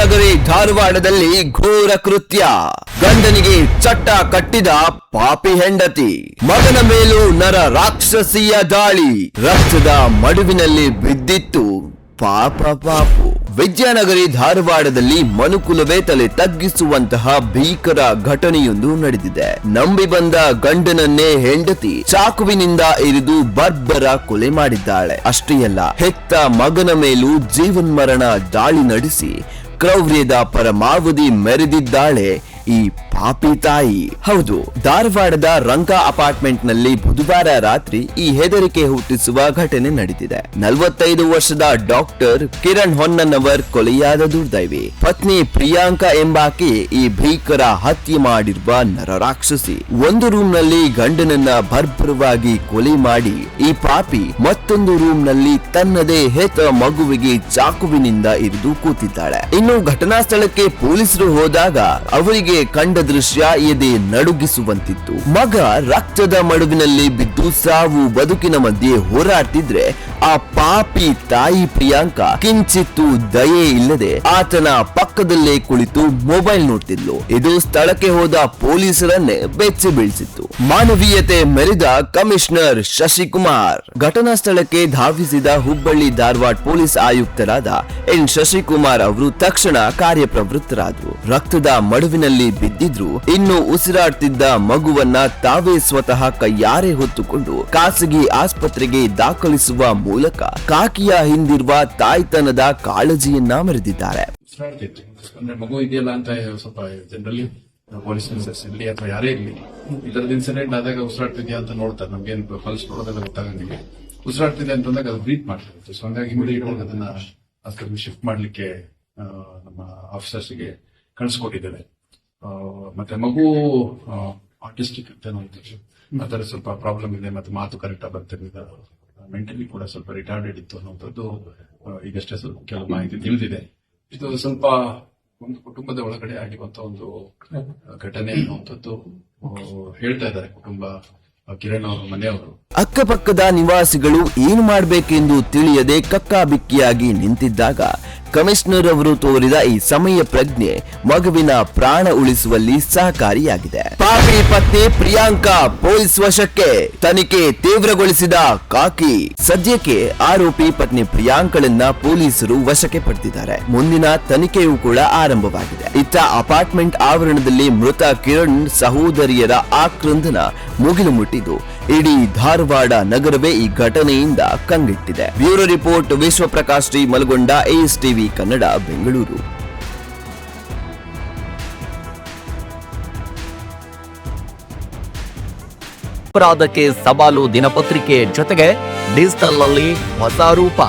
ವಿದ್ಯಾನಗರಿ ಧಾರವಾಡದಲ್ಲಿ ಘೋರ ಕೃತ್ಯ. ಗಂಡನಿಗೆ ಚಟ್ಟ ಕಟ್ಟಿದ ಪಾಪಿ ಹೆಂಡತಿ, ಮಗನ ಮೇಲೂ ನರ ರಾಕ್ಷಸಿಯ ದಾಳಿ, ರಕ್ತದ ಮಡುವಿನಲ್ಲಿ ಬಿದ್ದಿತ್ತು ಪಾಪು. ವಿದ್ಯಾನಗರಿ ಧಾರವಾಡದಲ್ಲಿ ಮನುಕುಲವೇ ತಲೆ ತಗ್ಗಿಸುವಂತಹ ಭೀಕರ ಘಟನೆಯೊಂದು ನಡೆದಿದೆ. ನಂಬಿ ಬಂದ ಗಂಡನನ್ನೇ ಹೆಂಡತಿ ಚಾಕುವಿನಿಂದ ಇರಿದು ಬರ್ಬರ ಕೊಲೆ ಮಾಡಿದ್ದಾಳೆ. ಅಷ್ಟೇ ಅಲ್ಲ, ಹೆತ್ತ ಮಗನ ಮೇಲೂ ಜೀವನ್ಮರಣ ದಾಳಿ ನಡೆಸಿ ಕ್ರೌರ್ಯದ ಪರಮಾವಧಿ ಮೆರೆದಿದ್ದಾಳೆ ಈ ಪಾಪಿ ತಾಯಿ. ಹೌದು, ಧಾರವಾಡದ ರಂಗ ಅಪಾರ್ಟ್ಮೆಂಟ್ ನಲ್ಲಿ ಬುಧವಾರ ರಾತ್ರಿ ಈ ಹೆದರಿಕೆ ಹುಟ್ಟಿಸುವ ಘಟನೆ ನಡೆದಿದೆ. 45 ವರ್ಷದ ಡಾಕ್ಟರ್ ಕಿರಣ್ ಹೊನ್ನನವರ್ ಕೊಲೆಯಾದ ದುರ್ದೈವಿ. ಪತ್ನಿ ಪ್ರಿಯಾಂಕಾ ಎಂಬಾಕೆ ಈ ಭೀಕರ ಹತ್ಯೆ ಮಾಡಿರುವ ನರರಾಕ್ಷಸಿ. ಒಂದು ರೂಮ್ ನಲ್ಲಿ ಗಂಡನನ್ನ ಬರ್ಬರವಾಗಿ ಕೊಲೆ ಮಾಡಿ ಈ ಪಾಪಿ ಮತ್ತೊಂದು ರೂಮ್ ನಲ್ಲಿ ತನ್ನದೇ ಹೆತ್ತ ಮಗುವಿಗೆ ಚಾಕುವಿನಿಂದ ಇರಿದು ಕೂತಿದ್ದಾಳೆ. ಇನ್ನು ಘಟನಾ ಸ್ಥಳಕ್ಕೆ ಪೊಲೀಸರು ಹೋದಾಗ ಅವರಿಗೆ ಕಂಡ ದೃಶ್ಯ ಎದೆ ನಡುಗಿಸುವಂತಿತ್ತು. ಮಗ ರಕ್ತದ ಮಡುವಿನಲ್ಲಿ ಬಿದ್ದು ಸಾವು ಬದುಕಿನ ಮಧ್ಯೆ ಹೋರಾಡ್ತಿದ್ರೆ ಆ ಪಾಪಿ ತಾಯಿ ಪ್ರಿಯಾಂಕಾ ಕಿಂಚಿತ್ತು ದಯೆ ಇಲ್ಲದೆ ಆತನ ಪಕ್ಕದಲ್ಲೇ ಕುಳಿತು ಮೊಬೈಲ್ ನೋಡ್ತಿದ್ಲು. ಇದು ಸ್ಥಳಕ್ಕೆ ಹೋದ ಪೊಲೀಸರನ್ನೇ ಬೆಚ್ಚಿ ಬೀಳಿಸಿತ್ತು. ಮಾನವೀಯತೆ ಮೆರೆದ ಕಮಿಷನರ್ ಶಶಿಕುಮಾರ್ ಘಟನಾ ಸ್ಥಳಕ್ಕೆ ಧಾವಿಸಿದ ಹುಬ್ಬಳ್ಳಿ ಧಾರವಾಡ ಪೊಲೀಸ್ ಆಯುಕ್ತರಾದ ಎನ್ ಶಶಿಕುಮಾರ್ ಅವರು ತಕ್ಷಣ ಕಾರ್ಯಪ್ರವೃತ್ತರಾದರು. ರಕ್ತದ ಮಡುವಿನಲ್ಲಿ ಬಿದ್ದಿದ್ರು ಇನ್ನು ಉಸಿರಾಡ್ತಿದ್ದ ಮಗುವನ್ನ ತಾವೇ ಸ್ವತಃ ಕೈಯಾರೆ ಹೊತ್ತುಕೊಂಡು ಖಾಸಗಿ ಆಸ್ಪತ್ರೆಗೆ ದಾಖಲಿಸುವ ಮೂಲಕ ಕಾಕಿಯ ಹಿಂದಿರುವ ತಾಯ್ತನದ ಕಾಳಜಿಯನ್ನ ಮೆರೆದಿದ್ದಾರೆ. ಅಂದ್ರೆ ಮಗು ಇದೆಯಲ್ಲ ಅಂತ ಸ್ವಲ್ಪ ಜನರಲಿ ಪೊಲೀಸ್ ಇರ್ಲಿ ಅಥವಾ ಯಾರೇ ಇರ್ಲಿ ಇದರದ ಇನ್ಸಿಡೆಂಟ್ ಆದಾಗ ಉಸಿರಾಡ್ತಿದ್ಯಾ ಅಂತ ನೋಡ್ತಾರೆ. ನಮ್ಗೇನು ಪಲ್ಸ್ ನೋಡೋದೆಲ್ಲ ಗೊತ್ತಾಗಂಗಿಲ್ಲ. ಉಸಿರಾಡ್ತಿದೆ ಅಂತಂದಾಗ ಅದು ಬ್ರೀತ್ ಮಾಡ್ತಿರುತ್ತೆ. ಸೊ ಹಂಗಾಗಿ ಇಮಿಡಿಯೇಟ್ ಅದನ್ನ ಆಸ್ಪತ್ರೆಗೆ ಶಿಫ್ಟ್ ಮಾಡ್ಲಿಕ್ಕೆ ನಮ್ಮ ಆಫೀಸರ್ಸ್ಗೆ ಕಳಿಸ್ಕೊಟ್ಟಿದ್ದೇವೆ. ಮತ್ತೆ ಮಗು ಆಟಿಸ್ಟಿಕ್ ಅಂತ ಆತರ ಸ್ವಲ್ಪ ಪ್ರಾಬ್ಲಮ್ ಇದೆ, ಮತ್ತೆ ಮಾತು ಕರೆಕ್ಟ್ ಆಗಿ ಬರ್ತಿರ್ಲಿಲ್ಲ, ಮೆಂಟಲಿ ಕೂಡ ಸ್ವಲ್ಪ ರಿಟಾರ್ಡೆಡ್ ಇತ್ತು ಅನ್ನೋಂಥದ್ದು ಈಗಷ್ಟೇ ಸ್ವಲ್ಪ ಕೆಲವು ಮಾಹಿತಿ ತಿಳಿದಿದೆ. ಇದು ಸ್ವಲ್ಪ ಒಂದು ಕುಟುಂಬದ ಒಳಗಡೆ ಆಗಿರುವಂತ ಒಂದು ಘಟನೆ ಅನ್ನುವಂಥದ್ದು ಹೇಳ್ತಾ ಇದ್ದಾರೆ ಕುಟುಂಬ, ಕಿರಣ್ ಅವರ ಮನೆಯವರು. ಅಕ್ಕಪಕ್ಕದ ನಿವಾಸಿಗಳು ಏನು ಮಾಡಬೇಕೆಂದು ತಿಳಿಯದೆ ಕಕ್ಕಾಬಿಕ್ಕಿಯಾಗಿ ನಿಂತಿದ್ದಾಗ ಕಮಿಷನರ್ ಅವರು ತೋರಿದ ಈ ಸಮಯ ಪ್ರಜ್ಞೆ ಮಗುವಿನ ಪ್ರಾಣ ಉಳಿಸುವಲ್ಲಿ ಸಹಕಾರಿಯಾಗಿದೆ. ಪಾಪಿ ಪತ್ನಿ ಪ್ರಿಯಾಂಕಾ ಪೊಲೀಸ್ ವಶಕ್ಕೆ, ತನಿಖೆ ತೀವ್ರಗೊಳಿಸಿದ ಕಾಕಿ. ಸದ್ಯಕ್ಕೆ ಆರೋಪಿ ಪತ್ನಿ ಪ್ರಿಯಾಂಕಳನ್ನ ಪೊಲೀಸರು ವಶಕ್ಕೆ ಪಡೆದಿದ್ದಾರೆ. ಮುಂದಿನ ತನಿಖೆಯೂ ಕೂಡ ಆರಂಭವಾಗಿದೆ. ಇತ್ತ ಅಪಾರ್ಟ್ಮೆಂಟ್ ಆವರಣದಲ್ಲಿ ಮೃತ ಕಿರಣ್ ಸಹೋದರಿಯರ ಆಕ್ರಂದನ ಮುಗಿಲು ಮುಟ್ಟಿದ್ದು ಇಡೀ ಧಾರವಾಡ ನಗರವೇ ಈ ಘಟನೆಯಿಂದ ಕಂಗೆಟ್ಟಿದೆ. Bureau report Vishwaprakash T Malagonda, AS TV Kannada, Bengaluru. ಅಪರಾಧಕ್ಕೆ ಸವಾಲು ದಿನಪತ್ರಿಕೆ ಜೊತೆಗೆ ಡಿಜಿಟಲ್ ನಲ್ಲಿ ಹೊಸ ರೂಪ.